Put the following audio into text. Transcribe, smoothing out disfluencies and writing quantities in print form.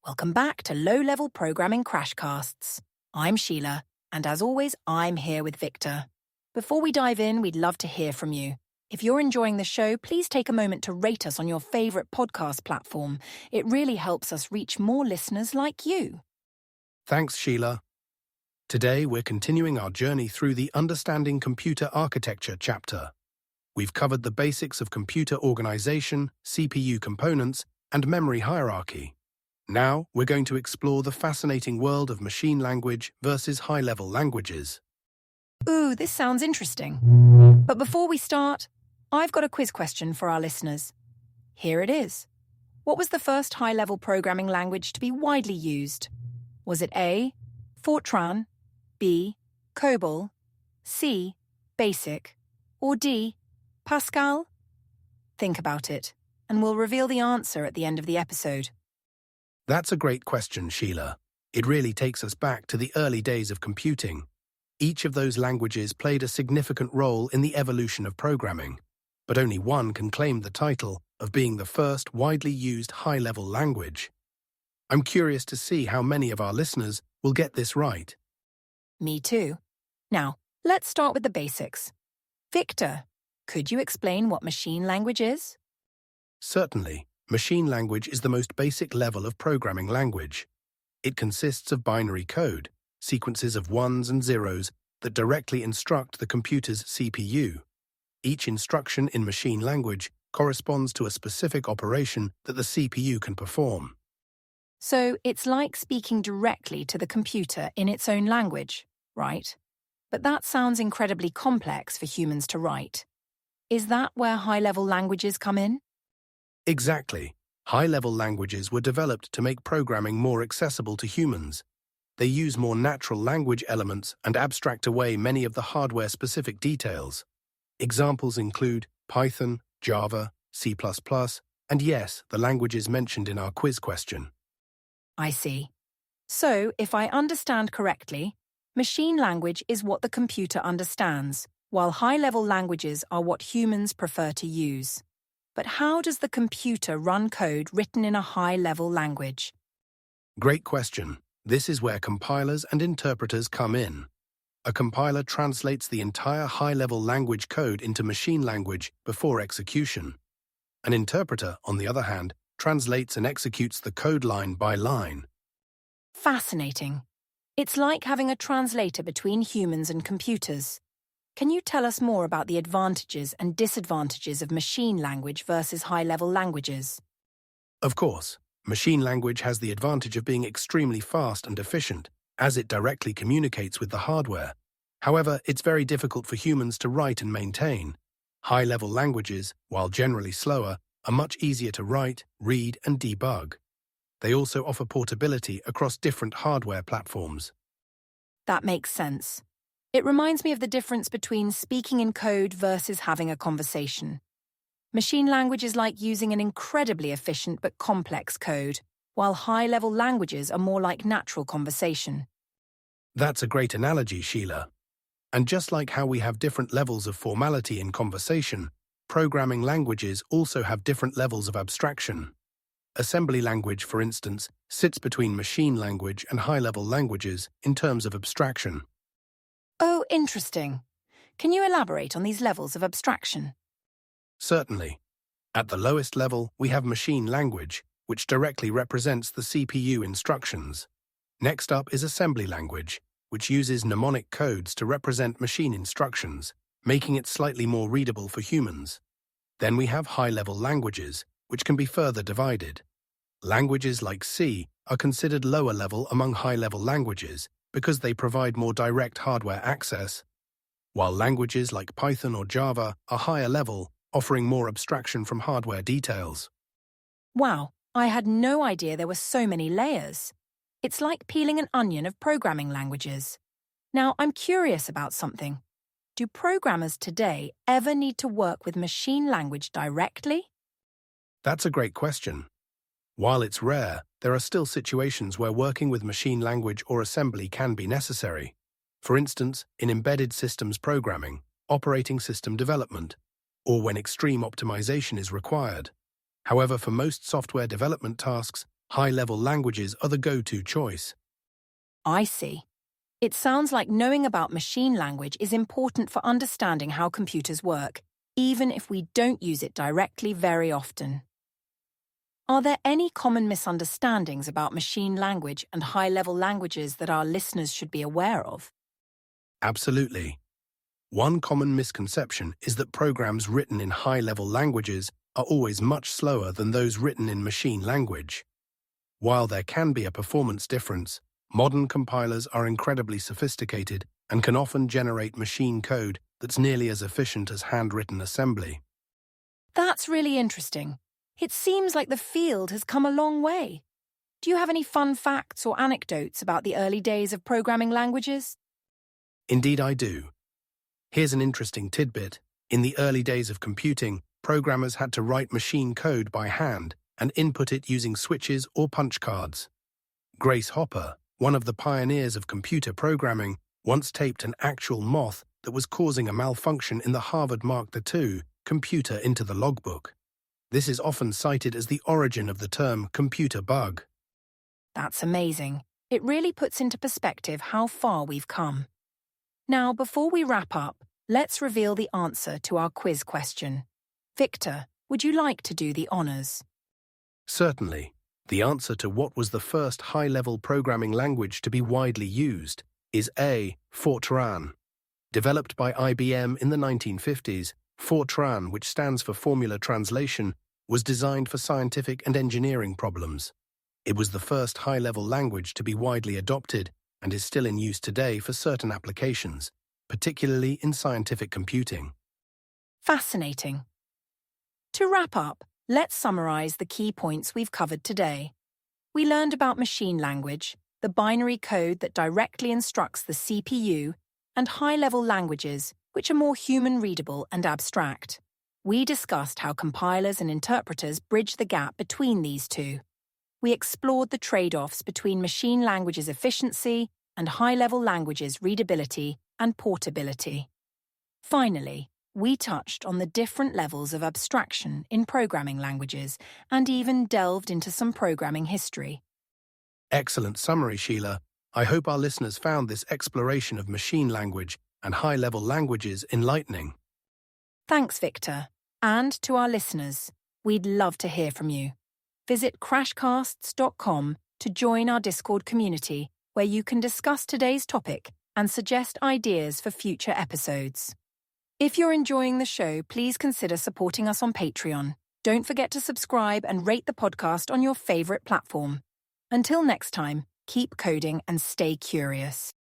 Welcome back to Low-Level Programming Crashcasts. I'm Sheila, and as always, I'm here with Victor. Before we dive in, we'd love to hear from you. If you're enjoying the show, please take a moment to rate us on your favorite podcast platform. It really helps us reach more listeners like you. Thanks, Sheila. Today, we're continuing our journey through the Understanding Computer Architecture chapter. We've covered the basics of computer organization, CPU components, and memory hierarchy. Now, we're going to explore the fascinating world of machine language versus high-level languages. Ooh, this sounds interesting. But before we start, I've got a quiz question for our listeners. Here it is. What was the first high-level programming language to be widely used? Was it A, Fortran, B, COBOL, C, BASIC, or D, Pascal? Think about it, and we'll reveal the answer at the end of the episode. That's a great question, Sheila. It really takes us back to the early days of computing. Each of those languages played a significant role in the evolution of programming, but only one can claim the title of being the first widely used high-level language. I'm curious to see how many of our listeners will get this right. Me too. Now, let's start with the basics. Victor, could you explain what machine language is? Certainly, machine language is the most basic level of programming language. It consists of binary code, sequences of ones and zeros that directly instruct the computer's CPU. Each instruction in machine language corresponds to a specific operation that the CPU can perform. So it's like speaking directly to the computer in its own language, right? But that sounds incredibly complex for humans to write. Is that where high-level languages come in? Exactly. High-level languages were developed to make programming more accessible to humans. They use more natural language elements and abstract away many of the hardware-specific details. Examples include Python, Java, C++, and yes, the languages mentioned in our quiz question. I see. So, if I understand correctly, machine language is what the computer understands, while high-level languages are what humans prefer to use. But how does the computer run code written in a high-level language? Great question. This is where compilers and interpreters come in. A compiler translates the entire high-level language code into machine language before execution. An interpreter, on the other hand, translates and executes the code line by line. Fascinating. It's like having a translator between humans and computers. Can you tell us more about the advantages and disadvantages of machine language versus high-level languages? Of course, machine language has the advantage of being extremely fast and efficient, as it directly communicates with the hardware. However, it's very difficult for humans to write and maintain. High-level languages, while generally slower, are much easier to write, read, and debug. They also offer portability across different hardware platforms. That makes sense. It reminds me of the difference between speaking in code versus having a conversation. Machine language is like using an incredibly efficient but complex code, while high-level languages are more like natural conversation. That's a great analogy, Sheila. And just like how we have different levels of formality in conversation, programming languages also have different levels of abstraction. Assembly language, for instance, sits between machine language and high-level languages in terms of abstraction. Oh, interesting. Can you elaborate on these levels of abstraction? Certainly. At the lowest level, we have machine language, which directly represents the CPU instructions. Next up is assembly language, which uses mnemonic codes to represent machine instructions, making it slightly more readable for humans. Then we have high-level languages, which can be further divided. Languages like C are considered lower level among high-level languages because they provide more direct hardware access, while languages like Python or Java are higher level, offering more abstraction from hardware details. Wow, I had no idea there were so many layers. It's like peeling an onion of programming languages. Now, I'm curious about something. Do programmers today ever need to work with machine language directly? That's a great question. While it's rare, there are still situations where working with machine language or assembly can be necessary. For instance, in embedded systems programming, operating system development, or when extreme optimization is required. However, for most software development tasks, High-level languages are the go-to choice. I see. It sounds like knowing about machine language is important for understanding how computers work, even if we don't use it directly very often. Are there any common misunderstandings about machine language and high-level languages that our listeners should be aware of? Absolutely. One common misconception is that programs written in high-level languages are always much slower than those written in machine language. While there can be a performance difference, modern compilers are incredibly sophisticated and can often generate machine code that's nearly as efficient as handwritten assembly. That's really interesting. It seems like the field has come a long way. Do you have any fun facts or anecdotes about the early days of programming languages? Indeed, I do. Here's an interesting tidbit. In the early days of computing, programmers had to write machine code by hand and input it using switches or punch cards. Grace Hopper, one of the pioneers of computer programming, once taped an actual moth that was causing a malfunction in the Harvard Mark II computer into the logbook. This is often cited as the origin of the term computer bug. That's amazing. It really puts into perspective how far we've come. Now, before we wrap up, let's reveal the answer to our quiz question. Victor, would you like to do the honors? Certainly. The answer to what was the first high-level programming language to be widely used is A. Fortran. Developed by IBM in the 1950s, Fortran, which stands for Formula Translation, was designed for scientific and engineering problems. It was the first high-level language to be widely adopted and is still in use today for certain applications, particularly in scientific computing. Fascinating. To wrap up, let's summarize the key points we've covered today. We learned about machine language, the binary code that directly instructs the CPU, and high-level languages, which are more human-readable and abstract. We discussed how compilers and interpreters bridge the gap between these two. We explored the trade-offs between machine language's efficiency and high-level language's readability and portability. Finally, we touched on the different levels of abstraction in programming languages and even delved into some programming history. Excellent summary, Sheila. I hope our listeners found this exploration of machine language and high-level languages enlightening. Thanks, Victor. And to our listeners, we'd love to hear from you. Visit crashcasts.com to join our Discord community, where you can discuss today's topic and suggest ideas for future episodes. If you're enjoying the show, please consider supporting us on Patreon. Don't forget to subscribe and rate the podcast on your favorite platform. Until next time, keep coding and stay curious.